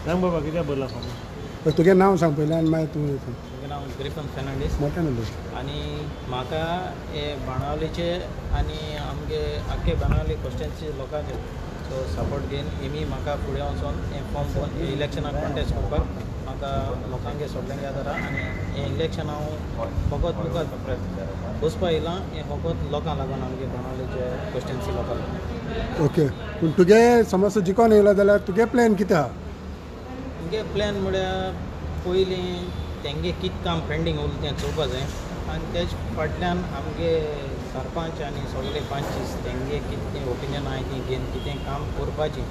सांग बाबा कित्याक बरला फॉर्म. तुगे नांव सांग पयलें आनी मागीर तूं सांग. म्हजें नांव ग्रिफन फेर्नांडीस मोठ्यान उलय. आनी म्हाका हे बाणावलीचे आनी आमगे आख्खे बाणावली कॉन्स्टिट्युएन्सी लोकांचे सो सपोर्ट घेवन हेमी म्हाका फुडें वचून हे फॉर्म करून हे इलेक्शनाक कॉन्टेस्ट करपाक म्हाका लोकांगे सगळ्यांक येता आनी हे इलेक्शन हांव फकत मुखार बसपा येयलां हें फकत लोकांक लागून आमगे बाणावलीचे कॉन्स्टिट्युएन्सी लोकांक लागून. ओके पूण तुगे समज जिखोन येयलो जाल्यार तुगे प्लॅन कितें आहा? मुगे प्लॅन म्हळ्यार पयलीं तेंगे कितें काम पेंडींग उरलें तें चोवपा जाय आनी तेज फाटल्यान आमगे सरपंच आनी सगळे पंचीस तेंगे कितें ओपिनियन आहाय ती घेवन कितें काम करपाची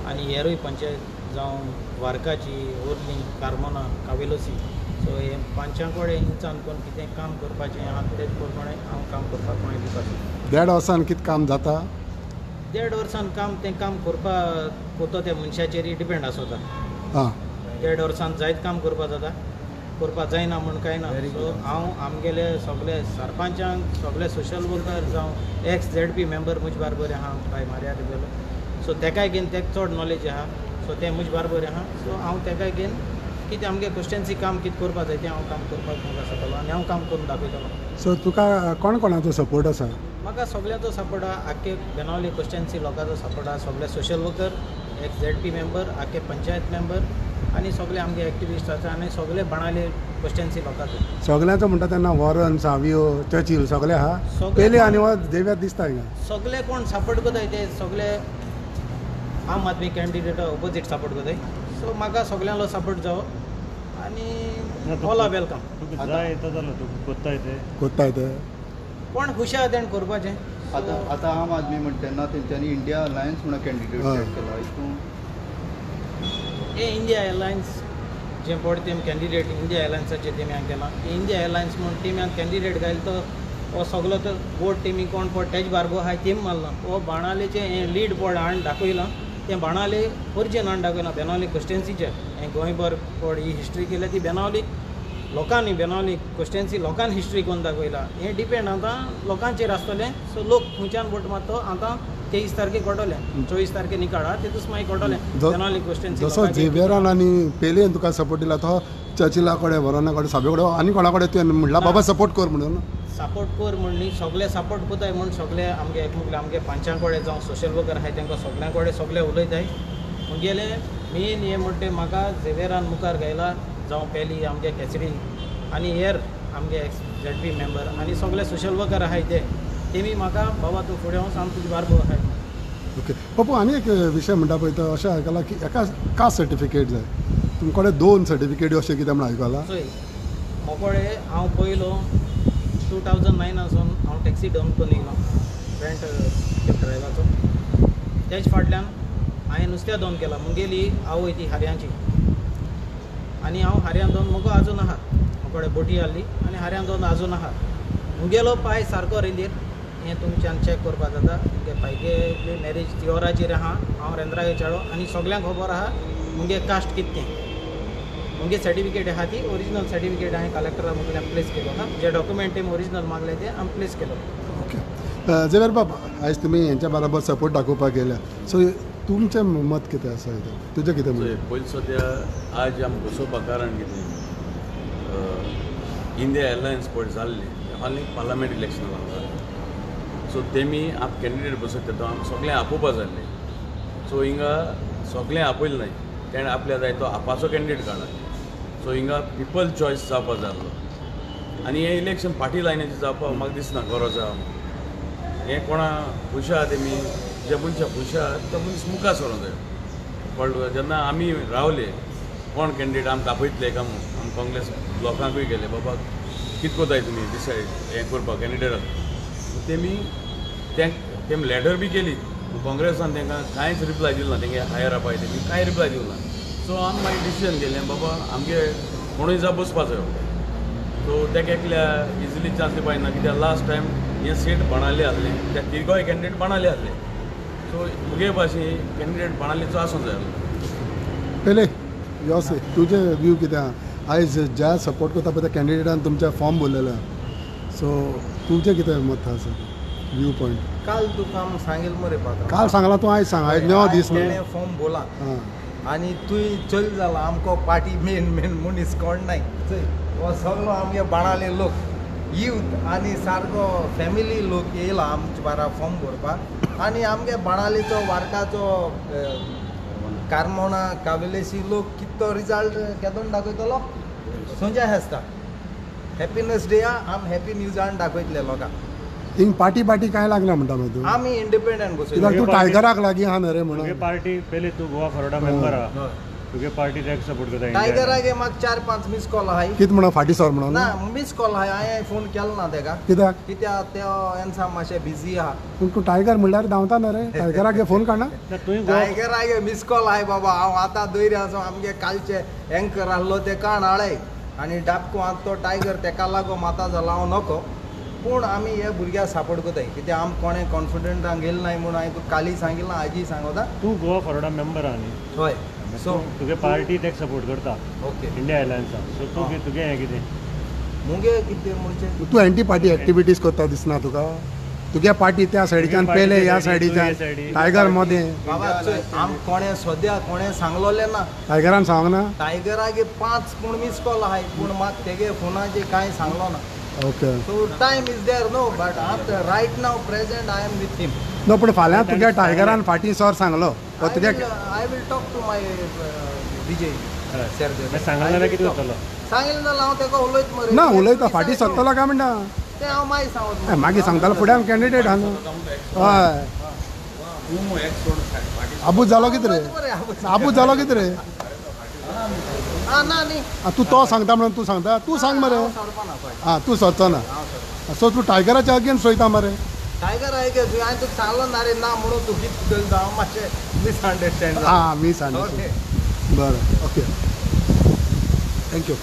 आनी हेरूय पंचायत जावं वारकाची ओर्ली कार्मोना कावेलोसी सो हे पांचां कडेन इंचान कोण कितें काम करपाचें आहा तेज प्रमाणे हांव काम करपाक मागीर दिवपाचें. 1.5 वर्सान कितें काम जाता? 1.5 वर्सान काम तें काम करपाक कोतो त्या मनशाचेर डिपेंड आसता. हां 1.5 वर्सान जायत काम करपा जाता करपा जायना म्हूण कांय ना. सो हांव आमगेले सगळे सरपंचांक सगळे सोशल वर्कर जावं XZP मेंबर मुज बारबर आहा बाय मार्याद गेलो सो तेकाय घेवन तेका चड नॉलेज आहा सो तें मुज बारबर आहा सो हांव तेकाय घेवन कितें आमगे कॉन्स्टिट्युएन्सी काम कितें करपा जाय तें हांव काम करपाक म्हाका शकलो आनी हांव काम करून दाखयतलो. सो तुका कोण कोणाचो सपोर्ट आसा? म्हाका सगळ्यांचो सपोर्ट आहा आख्खे बेनावली कॉन्स्टिट्युएन्सी लोकांचो सपोर्ट आहा सगळे सोशल वर्कर XZP मेंबर आख्खे पंचायत मेंबर आनी सगळे आमगे एक्टिविस्ट आसा आनी सगळे बाणावली कॉन्स्टिट्युएन्सी लोकांचो. सगळ्यांचो म्हणटा तेन्ना वॉरन सावियो चर्चिल सगळे आहा सगळे पयलीं आनी हो देव्यात दिसता हिंगा. सगळे कोण सपोर्ट करताय ते सगळे आम आदमी कॅन्डिडेट ऑपोजीट सपोर्ट करताय सो म्हाका सगळ्यांलो सपोर्ट जावो आनी ऑल आर वेलकम. तुका जाय येता जालो तुका कोत्ताय ते कोण हुशार तेणें करपाचें. आता आम आदमी म्हणटा तेन्ना तेंच्यांनी इंडिया अलायन्स म्हणून कॅन्डिडेट सेट केला हितून हे इंडिया एअरलायन्स जे पडटे तेम कॅन्डिडेट इंडिया एअरलायन्साचे तेम्यान केला इंडिया एअरलायन्स म्हणून टिम्यान कॅन्डिडेट घायल तो हो सगलो तो बोट टिमी कोण पड तेज बारबो हाय तेम मारला हो बाणावलेचे हे लीड पड हाडून दाखयलां तें बाणावले ओरिजीन हाडून दाखयलां बेनावली कॉन्स्टिट्युएन्सीचे हें गोंयभर पड ही हिस्ट्री केल्या ती बेनावली लोकांनी बेनावली कॉन्स्टिट्युएन्सी लोकांनी हिस्ट्री करून दाखयला हें डिपेंड आतां लोकांचेर आसतलें सो लोक खंयच्यान वोट मारतो आतां 23 तारखेक कोटोलें 24 तारखेक निकाडा तितूस मागीर कोटोलें बेनावली कॉन्स्टिट्युएन्सी. जसो झेवियरान आनी पेलेन तुका सपोर्ट दिला तो चर्चिला कडेन वरोना कडेन साबे कडेन आनी कोणा कडेन तुवें म्हणला बाबा सपोर्ट कर म्हणून? सपोर्ट कर म्हण न्ही सगळे सपोर्ट कोताय म्हूण सगळे आमगे एकमुगले आमगे पंचां कडेन जावं सोशल वर्कर आहाय तांकां सगळ्यां कडेन सगळे उलयताय मुगेले मेन हें म्हणटे म्हाका झेवियरान मुखार घायला जावं पयली आमगे केसरी आनी हेर आमगे XZP मेंबर आनी सगळे सोशल वर्कर आहाय तेमी म्हाका बाबा तूं फुडें वच आमी तुजे बारबर आहाय. ओके पप्पू आनी एक विशय म्हणटा पळय तो अशें आयकलां की एका कास्ट सर्टिफिकेट जाय तुमचे कडेन 2 सर्टिफिकेट अशें कितें म्हण आयकलां? चोय मोकोडे हांव पयलो 2009 आसून हांव टॅक्सी डम करून येयलो रेंट कॅब ड्रायव्हराचो तेज फाटल्यान हांवें नुस्त्या दोन केला मुगेली आवय ती हार्यांची आनी हांव हार्यां दोन मुगो आजून आहा मोकोडे बोटी आहली आनी हार्यां दोन आजून आहा मुगेलो पांय सारको रेंदीर हें तुमच्यान चॅक करपा जाता मुगे पायगे मॅरेज तियोराचेर आहा हांव रेंद्रागे चेडो आनी सगळ्यांक खबर आहा मुगे कास्ट कितें तें मुगे सर्टिफिकेट आहा ती ओरिजिनल सर्टिफिकेट हांवें कलेक्टरा मुगेल्यान प्लेस केलो आहा जे डॉक्युमेंट तें ओरिजिनल मागले ते हांवें प्लेस केलो. ओके झेवियर बाब आयज तुमी हेंच्या बरोबर सपोर्ट दाखोवपाक गेल्या सो तुमचें मत कितें आसा हितून तुजें कितें म्हणटा? पयलीं सद्या आज आमकां बसोवपा कारण कितें इंडिया एअरलायन्स पळय जाल्ली आनी पार्लमेंट इलेक्शन जाल्लें सो तेमी आप कॅन्डिडेट बसयता तो आमकां सगळें आपोवपा जाय सो हिंगा सगळें आपयलें न्हय तेणें आपल्या जाय तो आपाचो कॅन्डिडेट काडला सो हिंगा पिपल चॉयस जावपा जाय आसलो आनी हें इलेक्शन पार्टी लायनीचें जावपा म्हाका दिसना गरज आहा हें कोणा खुशा तेमी जे मनशा खुशा तो मनीस मुखार सरोंक जाय कळ्ळें जेन्ना आमी रावले कोण कॅन्डिडेट आमकां आपयतले काय म्हणून आमी काँग्रेस लोकांकूय गेले बाबा कितें कोताय तुमी डिसायड हें करपाक कॅन्डिडेटाक तेमी लॅटर बी केली काँग्रेसान तांकां कांयच रिप्लाय दिलो ना तेंगे हायर अपाय तेमी कांय रिप्लाय दिलो ना सो आमी मागीर डिसिजन केलें बाबा आमगे कोणूय जा बसपा जायो सो तेका एकल्या इजिली चान्स दिवपाक ना कित्याक लास्ट टायम हें सीट बाणावले आहलें त्या तिरगोय कॅन्डिडेट बाणावले आहले सो मुगे भाशेन कॅन्डिडेट बाणावलेचो आसूंक जाय आहलो. पयले योस तुजें व्यू कितें आहा आयज ज्या सपोर्ट करता पळय त्या कॅन्डिडेटान तुमच्या फॉर्म भरलेलो सो तुमचें कितें मत आसा व्यू पॉयंट? काल तुका सांगेल मरे पात्र काल सांगला तूं आयज सांग आयज नवो दीस तेणें फॉर्म बोला आनी तुय चल जाला आमको पार्टी मेन मनीस कोण नाय चय हो सगळो आमगे बाणाले लोक यूथ आनी सारको फॅमिली लोक येयला आमचे बारा फॉर्म भरपाक आनी आमगे बाणालेचो वारकाचो कारमोणा कावेलेसी लोक कितो रिजल्ट केदोन दाखयतलो संजय हेस्ता हॅपीनेस डे आम हॅपी न्यूजान दाखयतले लोकांक थिंग पार्टी काय लागला म्हणटा मागीर तूं आमी इंडिपेंडंट कित्याक बसयलो तूं टायगराक लागीं आहा न्हय रे तुगे म्हणून पार्टी पयलीं तूं गोवा फॉरवर्डा मेंबर आहा तुगे पार्टी तेका सपोर्ट करता टायगराक म्हाका 4-5 मिस कॉल आहाय कित म्हणून फाटी सर म्हणून ना मिस कॉल आहाय हांवें फोन केलो ना तेका कित्याक कित्याक ते एन्सा मातशें बिजी आहा पूण तूं टायगर म्हणल्यार धांवता न्हय रे टायगराक फोन काडना तुवें गोवा टायगराक मिस कॉल आहाय बाबा हांव आतां धैर्य आसा आमगे कालचे एंकर आहलो ते काण हाळय आनी डाबको आतां तो टायगर तेका लागो माता जाला हांव नको पूण आमी हे भुरग्याक सापोर्ट कोताय कित्याक आम कोणें कॉन्फिडंटान गेले नाय म्हणून हांवें तुका काली सांगिल्लें आजी सांगोता तूं गोवा फॉरवर्डा मेंबर आहा न्ही हय सो तुगे पार्टी तेका सपोर्ट करता ओके इंडिया एलायन्सा सो तूं तुगे हें कितें मुगे कितें म्हणचे तूं एंटी पार्टी एक्टिविटीज करता दिसना तुका तुगे पार्टी त्या सायडीच्यान तुगे पेले ह्या party सायडीच्यान तुगे सायडी. टायगर मदें बाबा चोय आम कोणें सद्या कोणें सांगलोलें ना टायगरान सांगूंक ना टायगराक 5 पूण मिस कॉल आहाय पूण म्हाका तेगे फोनाचेर कांय सांगलो ना okay so time is there no but after right now present I am with him no पूण फाल्यां तुगे टायगरान फाटी सर सांगलो तुगे I will talk to my Vijay मागीर सांगलें जाल्यार कितें जातलो सांगिल्लें जाल्यार हांव तेका उलयत मरे ना उलयता फाटी सरतलो काय म्हणटा तें हांव मागीर सांगत हय, मागीर सांगतालो फुड्यान कॅन्डिडेट आहा न्हू हय तूं एक सोड पार्टी आबूज जालो कितें रे मरे आबूज जालो कितें रे ना न्ही तूं तो सांगता म्हणून तूं सांगता तूं सांग मरे सरपा ना पळय आं तूं सरचो ना सो तूं टायगराच्या अगेन्स्ट वयता मरे टायगर आहे की हांवें तुका सांगलो ना रे ना म्हणून तूं कितें चलता हांव मातशें मिसअंडरस्टँड आं मी सांग ओके बरें ओके थँक्यू